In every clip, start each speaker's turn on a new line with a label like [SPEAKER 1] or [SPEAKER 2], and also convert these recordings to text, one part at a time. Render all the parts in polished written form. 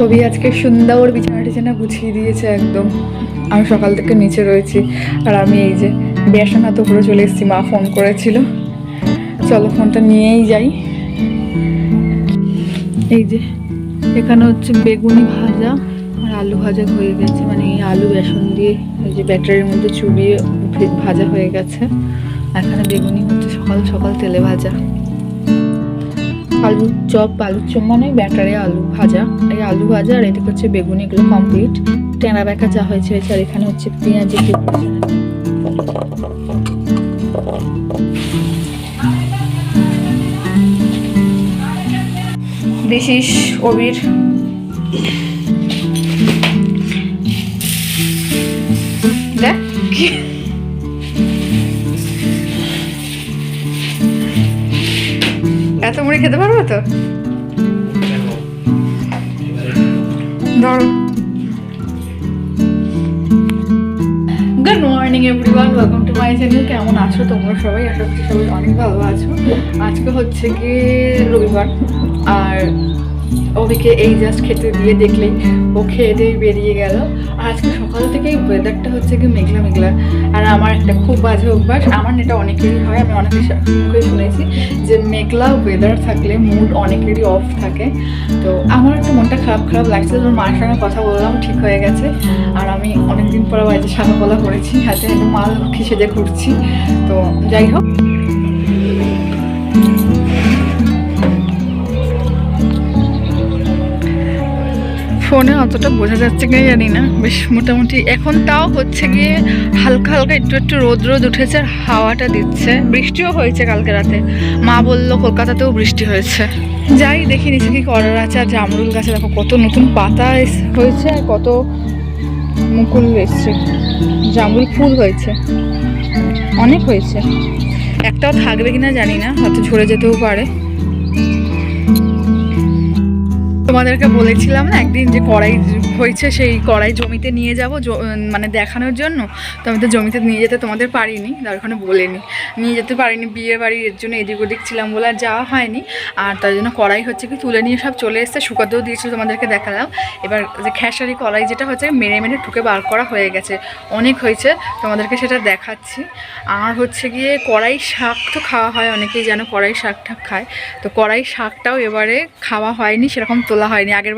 [SPEAKER 1] অভি আজকে সুন্দর বিছানা টিছানা গুছিয়ে দিয়েছে একদম। আমি সকাল থেকে নিচে রয়েছি আর আমি এই যে বেসন হাতে উপরে চলে এসেছি। মা ফোন করেছিল, চলো ফোনটা নিয়েই যাই। এই যে এখানে হচ্ছে বেগুনি ভাজা আর আলু ভাজা হয়ে গেছে, মানে এই আলু বেসন দিয়ে এই যে ব্যাটারির মধ্যে চুবিয়ে ভাজা হয়ে গেছে। এখানে বেগুনি হচ্ছে সকাল সকাল তেলে ভাজা। আলুর চপ, আলুর চপ মানে ব্যাটারে আলু ভাজা, এই আলু ভাজা আর এদিকে হচ্ছে বেগুনি, এগুলো কমপ্লিট। টেনা বেঁকা যা হয়েছে হয়েছে। আর এখানে হচ্ছে পেঁয়াজি। দিস ইজ অবির দেখ এত মুড়ি খেতে পারবো তো? ধরো। Good morning everyone, welcome to my channel. কেমন আছো তোমরা সবাই? আশা করছি সবাই অনেক ভালো আছো। আজকে হচ্ছে গিয়ে রবিবার, আর অভিকে এই জাস্ট খেতে দিয়ে দেখলেই ও খেয়ে দিয়ে বেরিয়ে গেল। আজকে সকাল থেকেই ওয়েদারটা হচ্ছে কি মেঘলা মেঘলা। আর আমার একটা খুব বাজে অভ্যাস, আমার এটা অনেকেরই হয়, আমি অনেকের মুখে শুনেছি যে মেঘলা ওয়েদার থাকলে মুড অনেকেরই অফ থাকে। তো আমার একটু মনটা খারাপ খারাপ লাগছে। তোর মার সঙ্গে কথা বললাম, ঠিক হয়ে গেছে। আর আমি অনেকদিন পর বাড়িতে শাখা কলা করেছি, হাতে হাতে মা লক্ষ্মী সেজে ঘুরছি। তো যাই হোক, ফোনে অতটা বোঝা যাচ্ছে কিনা জানি না, বেশ মোটামুটি এখন তাও হচ্ছে গিয়ে হালকা হালকা একটু একটু রোদ রোদ উঠেছে আর হাওয়াটা দিচ্ছে। বৃষ্টিও হয়েছে কালকে রাতে, মা বললো কলকাতাতেও বৃষ্টি হয়েছে। যাই দেখি নিচে কি করার আছে। আর জামরুল গাছে দেখো কত নতুন পাতা হয়েছে আর কত মুকুল এসছে, জামরুল ফুল হয়েছে, অনেক হয়েছে। একটাও থাকবে কিনা জানি না, হয়তো ঝরে যেতেও পারে। তোমাদেরকে বলেছিলাম না একদিন যে কড়াই হয়েছে, সেই কড়াই জমিতে নিয়ে যাব মানে দেখানোর জন্য। তো আমি তো জমিতে নিয়ে যেতে তোমাদের পারিনি, তার ওখানে বলিনি, নিয়ে যেতে পারিনি। বিয়ে বাড়ির এর জন্য এদিক ওদিক ছিলাম বলে আর যাওয়া হয়নি। আর তার জন্য কড়াই হচ্ছে কি তুলে নিয়ে সব চলে এসছে, শুকাতেও দিয়েছিল, তোমাদেরকে দেখালাম। এবার যে খেসারি কড়াই যেটা হচ্ছে মেরে মেরে ঠুকে বার করা হয়ে গেছে, অনেক হয়েছে, তোমাদেরকে সেটা দেখাচ্ছি। আর হচ্ছে গিয়ে কড়াই শাক তো খাওয়া হয়, অনেকেই যেন কড়াই শাক ঠাক খায়। তো কড়াই শাকটাও এবারে খাওয়া হয়নি, সেরকম তোলা হয়নি। আগের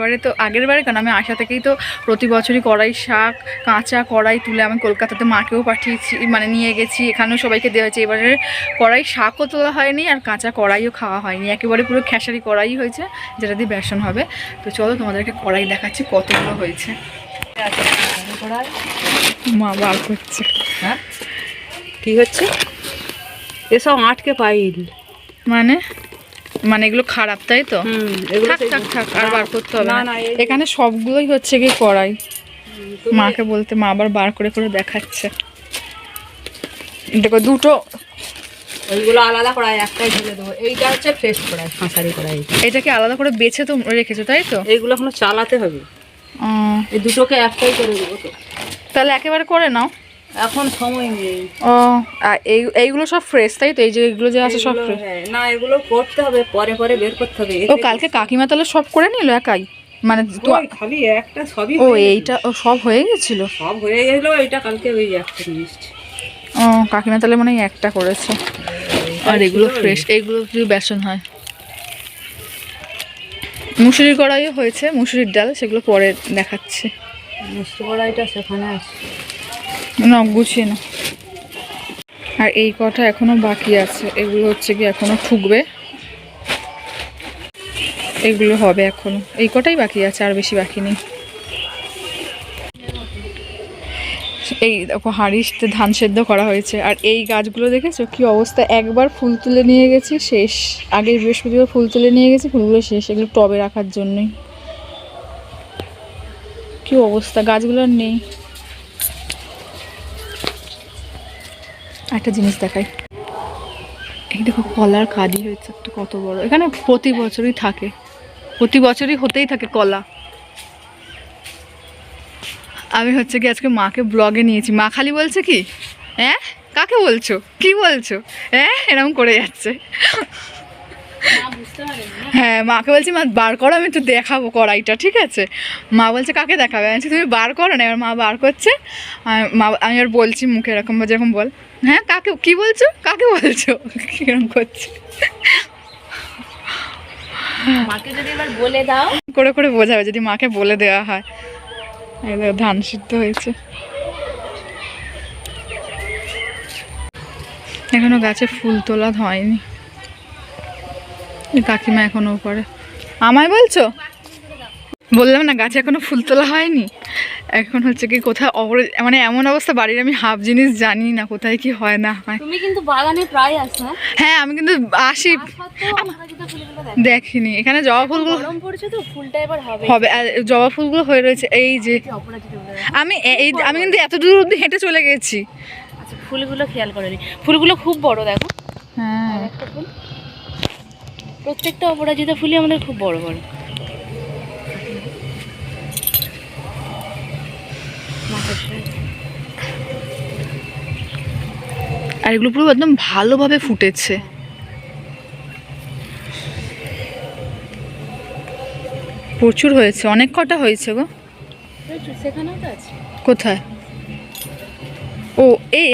[SPEAKER 1] বারে কারণ আমি আসা থেকেই তো প্রতি বছরই কড়াই শাক, কাঁচা কড়াই তুলে আমি কলকাতাতে মাকেও পাঠিয়েছি, মানে নিয়ে গেছি, এখানেও সবাইকে দেওয়া হয়েছে। এবারে কড়াই শাকও তোলা হয়নি আর কাঁচা কড়াইও খাওয়া হয়নি, একেবারে পুরো খেসারি কড়াই হয়েছে, যেটা দিয়ে বেসন হবে। তো চলো তোমাদেরকে কড়াই দেখাচ্ছি কতগুলো হয়েছে। মা বার করছে।
[SPEAKER 2] হ্যাঁ কি হচ্ছে এসব আটকে পাইল,
[SPEAKER 1] মানে মানে এগুলো খারাপ তাই তো? থাক আর বার করতে হবে না। এখানে সবগুলোই হচ্ছে কি কড়াই। মাকে বলতে মা আবার বার করে করে দেখাচ্ছে। দেখো দুটো,
[SPEAKER 2] ওইগুলো আলাদা কড়াই একটাই ঢেলে দেবো। এইটা হচ্ছে ফ্রেশ কড়াই, খাঁসারি কড়াই।
[SPEAKER 1] এটাকে আলাদা করে বেছে তো রেখেছো তাই তো?
[SPEAKER 2] এইগুলো এখনো চালাতে হবে, এই দুটোকে একটাই করে দেবো। তো
[SPEAKER 1] তাহলে একেবারে করে নাও,
[SPEAKER 2] এখন সময় নেই।
[SPEAKER 1] ও আর এইগুলো সব ফ্রেশ তাই তো? এই যে এগুলো যে আছে সব ফ্রেশ?
[SPEAKER 2] না, এগুলো করতে হবে, পরে পরে বের করতে হবে।
[SPEAKER 1] ও কালকে কাকিমা তাহলে সব করে নিল একাই, মানে
[SPEAKER 2] খালি একটা সবই?
[SPEAKER 1] ও এইটা ও সব হয়ে গেছিল,
[SPEAKER 2] সব হয়ে গেল। এটা কালকে ওই একটা জিনিস।
[SPEAKER 1] ও কাকিমা তাহলে মানে একটা করেছে। আর এগুলো ফ্রেশ, এইগুলো যদি বেসন হয়। মুসুরির কড়াইও হয়েছে, মুসুরির ডাল, সেগুলো পরে দেখাচ্ছে।
[SPEAKER 2] মুসুরি কড়াইটা সেখানে আছে
[SPEAKER 1] না, গুছিয়ে না। আর এই কটা এখনো বাকি আছে, এগুলো হচ্ছে কি এখনো ঠুকবে, এগুলো হবে এখনো। এই কটাই বাকি আছে, আর বেশি বাকি নেই। এই দেখো হাঁড়িতে ধান সেদ্ধ করা হয়েছে। আর এই গাছগুলো দেখেছো কি অবস্থা? একবার ফুল তুলে নিয়ে গেছি, শেষ। আগের বৃহস্পতিবার ফুল তুলে নিয়ে গেছি, ফুলগুলো শেষ। এগুলো টবে রাখার জন্যই। কি অবস্থা, গাছগুলো আর নেই। একটা জিনিস দেখাই, এই দেখো কলার কাঁদি হয়েছে একটা, কত বড়। এখানে প্রতি বছরই থাকে, প্রতি বছরই হতেই থাকে কলা। আমি হচ্ছে কি আজকে মাকে ব্লগে নিয়েছি। মা খালি বলছে কি, হ্যাঁ কাকে বলছো, কি বলছো, হ্যাঁ এরকম করে যাচ্ছে।
[SPEAKER 2] মা বুঝতে পারেনি না।
[SPEAKER 1] হ্যাঁ, মাকে বলছি মা বার করো, আমি তো দেখাবো কড়াইটা, ঠিক আছে? মা বলছে কাকে দেখাবে? আমি বলছি তুমি বার করো না। এবার মা বার করছে, মা আমি আর বলছি মুখে এরকম যেরকম বল, হ্যাঁ কাকে কি বলছো, কাকে বলছো, কিরকম করছে
[SPEAKER 2] মাকে যদি এবার বলে দাও,
[SPEAKER 1] করে করে বোঝাবে যদি মাকে বলে দেওয়া হয়। এই দেখো ধান সিদ্ধ হয়েছে, এখনো গাছে ফুল তোলা হয়নি। এই কাকিমা এখনো উপরে। আমায় বলছো? বললাম না গাছে এখনো ফুল তোলা হয়নি। এখন হচ্ছে কি কোথায় মানে এমন অবস্থা বাড়ির, আমি হাফ জিনিস জানি না কোথায় কি হয় না হয়।
[SPEAKER 2] তুমি কিন্তু বাগানে প্রায় আসো।
[SPEAKER 1] হ্যাঁ আমি কিন্তু আসি, দেখিনি। এখানে জবা ফুলগুলো
[SPEAKER 2] গরম পড়ছে তো, ফুলটা এবার হবে
[SPEAKER 1] হবে, আর জবা ফুলগুলো হয়ে রয়েছে এই যে। আমি কিন্তু এত দূর অব্দি হেঁটে চলে গেছি।
[SPEAKER 2] আচ্ছা, ফুলগুলো খেয়াল করে নি, ফুলগুলো খুব বড় দেখো।
[SPEAKER 1] হ্যাঁ,
[SPEAKER 2] একটা ফুল, প্রত্যেকটা অপরাজিতা ফুলই আমাদের খুব বড় বড়।
[SPEAKER 1] আর এগুলো পুরো একদম ভালোভাবে ফুটেছে। প্রচুর হয়েছে, অনেক কটা হয়েছে গো।
[SPEAKER 2] সেখানেও তো আছে।
[SPEAKER 1] কোথায়? ও এই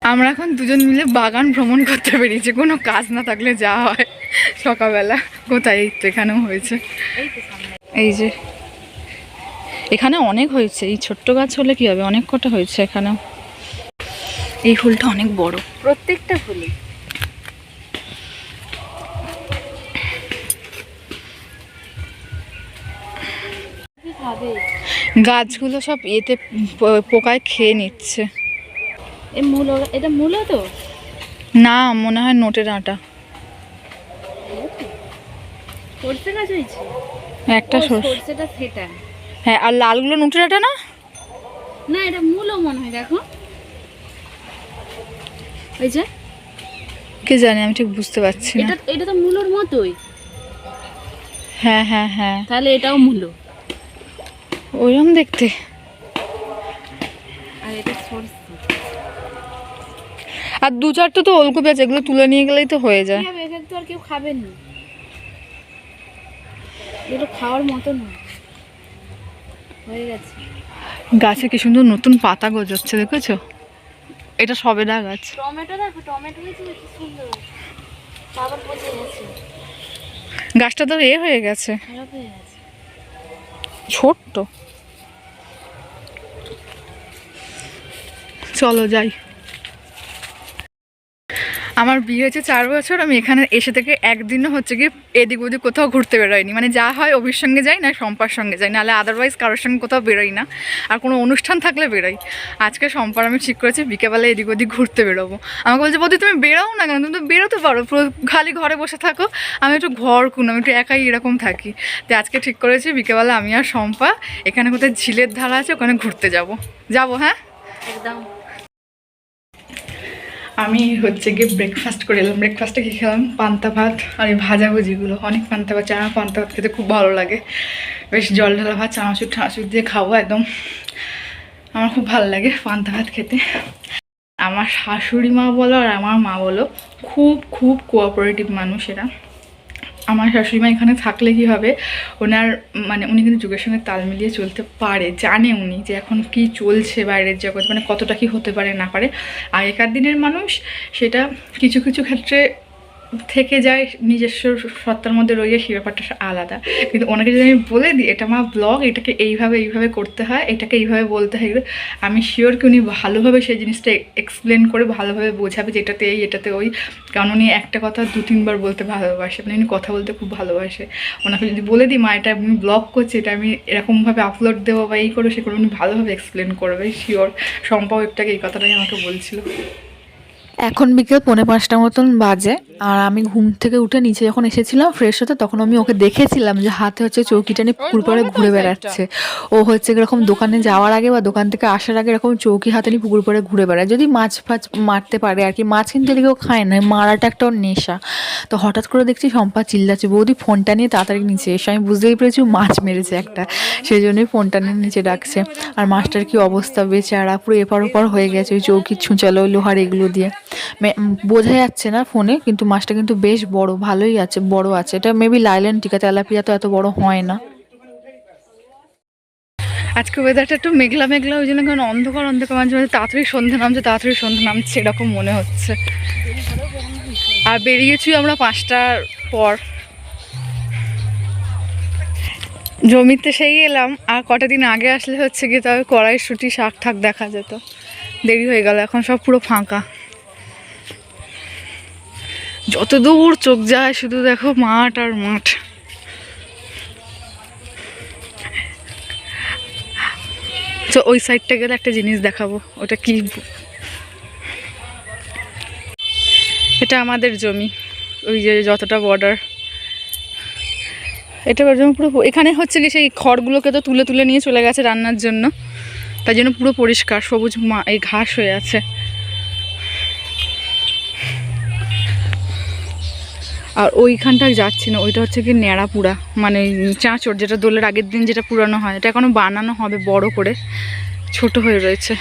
[SPEAKER 1] আমরা এখন দুজন মিলে বাগান ভ্রমণ করতে বেরিয়েছি, কোনো কাজ না থাকলে যা হয় সকালবেলা। কোথায়? এই তো এখানেও হয়েছে,
[SPEAKER 2] এই তো সামনে।
[SPEAKER 1] এই যে এখানে অনেক হয়েছে। এই ছোট্ট গাছ হলে কি হবে, অনেক কটা হয়েছে এখানেও। এই ফুলটা অনেক বড়,
[SPEAKER 2] প্রত্যেকটা ফুলই।
[SPEAKER 1] গাছগুলো সব এতে পোকায় খেয়ে নিচ্ছে।
[SPEAKER 2] এটা মূলো তো
[SPEAKER 1] না, মনে হয় নোটের আটা।
[SPEAKER 2] সরষে গাছ হয়েছে
[SPEAKER 1] একটা
[SPEAKER 2] সরষেটা সেটা।
[SPEAKER 1] হ্যাঁ, আর লালগুলো নোটের আটা না?
[SPEAKER 2] না, এটা মূলো মনে হয়, দেখো ওই যে।
[SPEAKER 1] কে জানি, আমি ঠিক বুঝতে পারছি না।
[SPEAKER 2] এটা তো মূলোর মতোই।
[SPEAKER 1] হ্যাঁ হ্যাঁ হ্যাঁ,
[SPEAKER 2] তাহলে এটাও মূলো,
[SPEAKER 1] ওইরকম দেখতে।
[SPEAKER 2] আর এটা সরষে।
[SPEAKER 1] আর দু চারটে তো ওলকপি আছে, এগুলো তুলে নিয়ে গেলেই তো হয়ে যায়।
[SPEAKER 2] এখানে তো আর কেউ খাবে না, এগুলো খাওয়ার মতো না। হয়ে গেছে।
[SPEAKER 1] গাছে কি সুন্দর নতুন পাতা গজাচ্ছে, দেখেছো? এটা সবেদা গাছ।
[SPEAKER 2] টমেটো দেখো, টমেটো হয়েছে কি সুন্দর, আবার পচে গেছে।
[SPEAKER 1] গাছটা তো হয়ে গেছে,
[SPEAKER 2] খারাপ হয়ে গেছে।
[SPEAKER 1] ছোট্ট। চলো যাই। আমার বিয়ে হয়েছে 4 বছর, আমি এখানে এসে থেকে একদিনও হচ্ছে কি এদিক ওদিক কোথাও ঘুরতে বেরোয়নি। মানে যা হয় অভির সঙ্গে যাই, না শম্পার সঙ্গে যাই, নাহলে আদারওয়াইজ কারোর সঙ্গে কোথাও বেরোই না। আর কোনো অনুষ্ঠান থাকলে বেরোই। আজকে শম্পার আমি ঠিক করেছি বিকেবেলা এদিক ওদিক ঘুরতে বেরোবো। আমাকে বলছে বৌদি তুমি বেরোও না কেন, তুমি তো বেরোতে পারো, পুরো খালি ঘরে বসে থাকো। আমি একটু ঘর আমি একটু একাই এরকম থাকি। তো আজকে ঠিক করেছি বিকেবেলা আমি আর শম্পা এখানে কোথায় ঝিলের ধারা আছে ওখানে ঘুরতে যাবো। হ্যাঁ
[SPEAKER 2] একদম।
[SPEAKER 1] আমি হচ্ছে গিয়ে ব্রেকফাস্ট করে এলাম। ব্রেকফাস্টে কী খেলাম? পান্তা ভাত আর এই ভাজাভুজিগুলো। অনেক পান্তা ভাত, আমার পান্তা ভাত খেতে খুব ভালো লাগে। বেশ জল ঢালা ভাত চানাচুর ঠানাচুর দিয়ে খাবো একদম, আমার খুব ভালো লাগে পান্তা ভাত খেতে। আমার শাশুড়ি মা বলো আর আমার মা বলো খুব খুব কোঅপারেটিভ মানুষ এরা। আমার শাশুড়ি মা এখানে থাকলে কী হবে, মানে উনি কিন্তু যুগের সঙ্গে তাল মিলিয়ে চলতে পারে, জানে উনি যে এখন কি চলছে বাইরের জগৎ, মানে কতটা কি হতে পারে না পারে। আগেকার দিনের মানুষ সেটা কিছু কিছু ক্ষেত্রে থেকে যায় নিজস্ব সত্তার মধ্যে রয়ে, সে ব্যাপারটা আলাদা। কিন্তু ওনাকে যদি আমি বলে দিই এটা মা ব্লগ, এটাকে এইভাবে করতে হয়, এটাকে এইভাবে বলতে হয়, আমি শিওর কি উনি ভালোভাবে সেই জিনিসটা এক্সপ্লেন করে ভালোভাবে বোঝাবে যে এটাতে এই এটাতে ওই। কারণ উনি একটা কথা 2-3 বার বলতে ভালোবাসে, মানে উনি কথা বলতে খুব ভালোবাসে। ওনাকে যদি বলে দিই মা এটা আমি ব্লগ করছি, এটা আমি এরকমভাবে আপলোড দেবো বা এই করো সে করে, উনি ভালোভাবে এক্সপ্লেন করবে শিওর। সম্পাও একটাকে এই কথাটাই আমাকে বলছিল।
[SPEAKER 3] এখন বিকেল 4:45 মতন বাজে, আর আমি ঘুম থেকে উঠে নিচে যখন এসেছিলাম ফ্রেশ হতে, তখন আমি ওকে দেখেছিলাম যে হাতে হচ্ছে চৌকিটা নিয়ে পুকুর পাড়ে ঘুরে বেড়াচ্ছে। ও হচ্ছে এরকম দোকানে যাওয়ার আগে বা দোকান থেকে আসার আগে এরকম চৌকি হাতে নিয়ে পুকুর পাড়ে ঘুরে বেড়ায়, যদি মাছ ফাছ মারতে পারে আর কি। মাছ কিন্তু এদিকেও খায় না, মারাটা একটা ওর নেশা। তো হঠাৎ করে দেখছি শম্পা চিল্লাচ্ছে বৌদি ফোনটা নিয়ে তাড়াতাড়ি নিচে এসে। আমি বুঝতেই পেরেছি মাছ মেরেছে একটা, সেই জন্যই ফোনটা নিয়ে নিচে ডাকছে। আর মাছটার কি অবস্থা, বেচারা পুরো এপার ওপার হয়ে গেছে ওই চৌকির ছুঁচালো লোহার এগুলো দিয়ে। বোঝা যাচ্ছে না ফোনে, কিন্তু মাছটা কিন্তু বেশ বড়, ভালোই আছে, বড় আছে। এটা মেবি লাইল্যান্ড টিকা, তেলাপিয়া তো এত বড় হয় না।
[SPEAKER 1] আজকে ওয়েদারটা একটু মেঘলা মেঘলা, ওই জন্য কারণ অন্ধকার অন্ধকার, মাঝে মাঝে তাড়াতাড়ি সন্ধ্যে নামছে এরকম মনে হচ্ছে। আর বেরিয়েছি আমরা 5টার পর, জমিতে সেই এলাম। আর কটা দিন আগে আসলে হচ্ছে গিয়ে তবে কড়াইশুঁটি শাক ঠাক দেখা যেত, দেরি হয়ে গেল, এখন সব পুরো ফাঁকা। যত দূর চোখ যায় শুধু দেখো মাঠ আর মাঠ। তো ওই সাইডটা গেলে একটা জিনিস দেখাবো, ওটা কি, এটা আমাদের জমি, ওই যে যতটা বর্ডার, এটা জমি পুরো, এখানে হচ্ছে কি সেই খড়গুলোকে তো তুলে তুলে নিয়ে চলে গেছে রান্নার জন্য, তাই জন্য পুরো পরিষ্কার সবুজ এই ঘাস হয়ে আছে। আর ওইখানটা যাচ্ছি না, ওইটা হচ্ছে কি ন্যাড়াপুরা, মানে চাঁচড়, যেটা দোলের আগের দিন যেটা পুরানো হয়, এটা এখনো বানানো হবে বড় করে, ছোট হয়ে রয়েছে।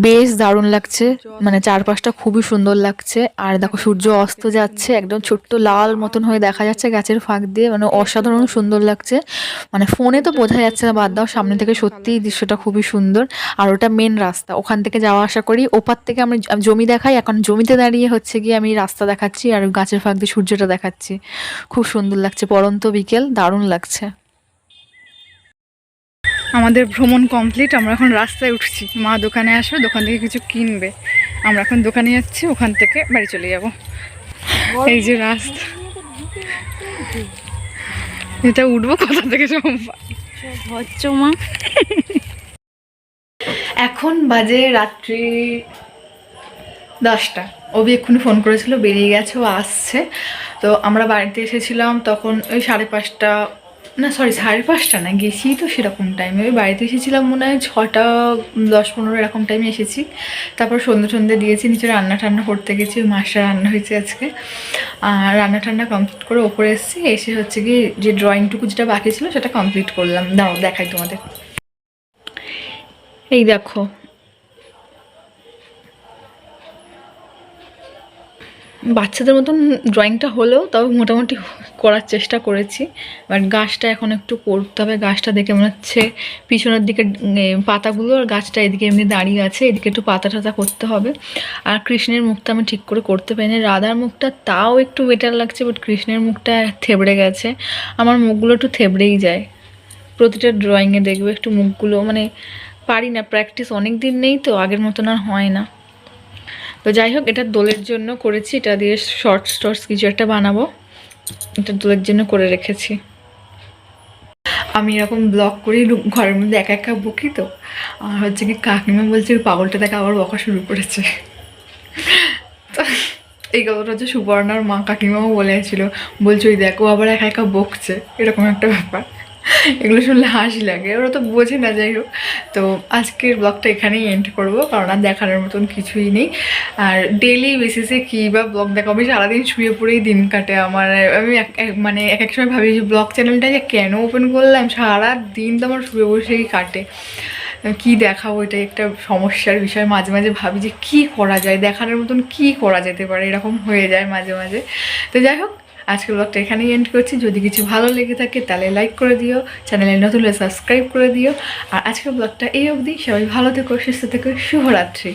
[SPEAKER 3] বেশ দারুণ লাগছে, মানে চারপাশটা খুবই সুন্দর লাগছে। আর দেখো সূর্য অস্ত যাচ্ছে, একদম ছোট্ট লাল মতন হয়ে দেখা যাচ্ছে গাছের ফাঁক দিয়ে, মানে অসাধারণ সুন্দর লাগছে। মানে ফোনে তো বোঝা যাচ্ছে না, বাদ দাও, সামনে থেকে সত্যিই দৃশ্যটা খুবই সুন্দর। আর ওটা মেন রাস্তা, ওখান থেকে যাওয়া আসা করি। ওপার থেকে আমি জমি দেখাই, এখন জমিতে দাঁড়িয়ে হচ্ছে গিয়ে আমি রাস্তা দেখাচ্ছি আর গাছের ফাঁক দিয়ে সূর্যটা দেখাচ্ছি। খুব সুন্দর লাগছে, পড়ন্ত বিকেল, দারুণ লাগছে।
[SPEAKER 1] আমাদের ভ্রমণ কমপ্লিট, আমরা এখন রাস্তায় উঠছি। মা দোকানে আসবে, দোকান থেকে কিছু কিনবে, আমরা এখন দোকানে যাচ্ছি, ওখান থেকে বাড়ি চলে যাব। এই যে রাস্তা, এটা উঠবো কোথা থেকে হচ্ছে মা। এখন বাজে রাত্রি 10টা। অভি এক্ষুনি ফোন করেছিল, বেরিয়ে গেছে, ও আসছে। তো আমরা বাড়িতে এসেছিলাম তখন ওই 5:30, না সরি 5:30 না, গেছি তো সেরকম টাইমে। ওই বাড়িতে এসেছিলাম মনে হয় 6:10-15 এরকম টাইমে এসেছি। তারপর সন্ধ্যে দিয়েছি, নিচে রান্না টান্না করতে গেছি, ওই মাছটা রান্না হয়েছে আজকে। আর রান্না টান্না কমপ্লিট করে ওপরে এসেছি, এসে হচ্ছে কি যে ড্রয়িংটুকু যেটা বাকি ছিল সেটা কমপ্লিট করলাম। দাও দেখাই তোমাদের, এই দেখো বাচ্চাদের মতন ড্রয়িংটা হলেও তবে মোটামুটি করার চেষ্টা করেছি। বাট গাছটা এখন একটু করতে হবে, গাছটা দেখে মনে হচ্ছে পিছনের দিকে পাতাগুলো, আর গাছটা এদিকে এমনি দাঁড়িয়ে আছে, এদিকে একটু পাতা টাতা করতে হবে। আর কৃষ্ণের মুখটা আমি ঠিক করে করতে পারিনি, রাধার মুখটা তাও একটু বেটার লাগছে, বাট কৃষ্ণের মুখটা থেবড়ে গেছে। আমার মুখগুলো একটু থেবড়েই যায়, প্রতিটা ড্রয়িংয়ে দেখবে একটু মুখগুলো, মানে পারি না, প্র্যাকটিস অনেক দিন নেই তো, আগের মতন আর হয় না। তো যাই হোক, এটা দোলের জন্য করেছি, এটা দিয়ে শর্টস কিছু একটা বানাবো, এটা দোলের জন্য করে রেখেছি। আমি এরকম ব্লগ করি, ঘরের মধ্যে একা একা বকি তো, আর হচ্ছে কি কাকিমা বলছে পাগলটা দেখে আবার বকা শুরু করেছে। তো এই কথাটা হচ্ছে সুবর্ণার মা কাকিমাও বলেছিল, বলছে ওই দেখো আবার একা একা বকছে, এরকম একটা ব্যাপার। এগুলো শুনলে হাসি লাগে, ওরা তো বোঝে না। যাই হোক, তো আজকের ব্লগটা এখানেই এন্ড করবো, কারণ আর দেখানোর মতন কিছুই নেই। আর ডেইলি বেসিসে কী বা ব্লগ দেখাবো, আমি সারাদিন শুয়ে পড়েই দিন কাটে আমার। আমি মানে এক এক সময় ভাবি যে ব্লগ চ্যানেলটা যে কেন ওপেন করলাম, সারা দিন তো আমার শুয়ে বসেই কাটে। কী দেখাবো, এটাই একটা সমস্যার বিষয়। মাঝে মাঝে ভাবি যে কী করা যায়, দেখানোর মতন কী করা যেতে পারে, এরকম হয়ে যায় মাঝে মাঝে। তো যাই হোক, আজকের ব্লগটা এখানেই এন্ড করছি। যদি কিছু ভালো লেগে থাকে তাহলে লাইক করে দিও, চ্যানেলে নতুন হলে সাবস্ক্রাইব করে দিও। আর আজকের ব্লগটা এই অবধি, সবাই ভালো থেকো, সুস্থ থেকো, শুভরাত্রি।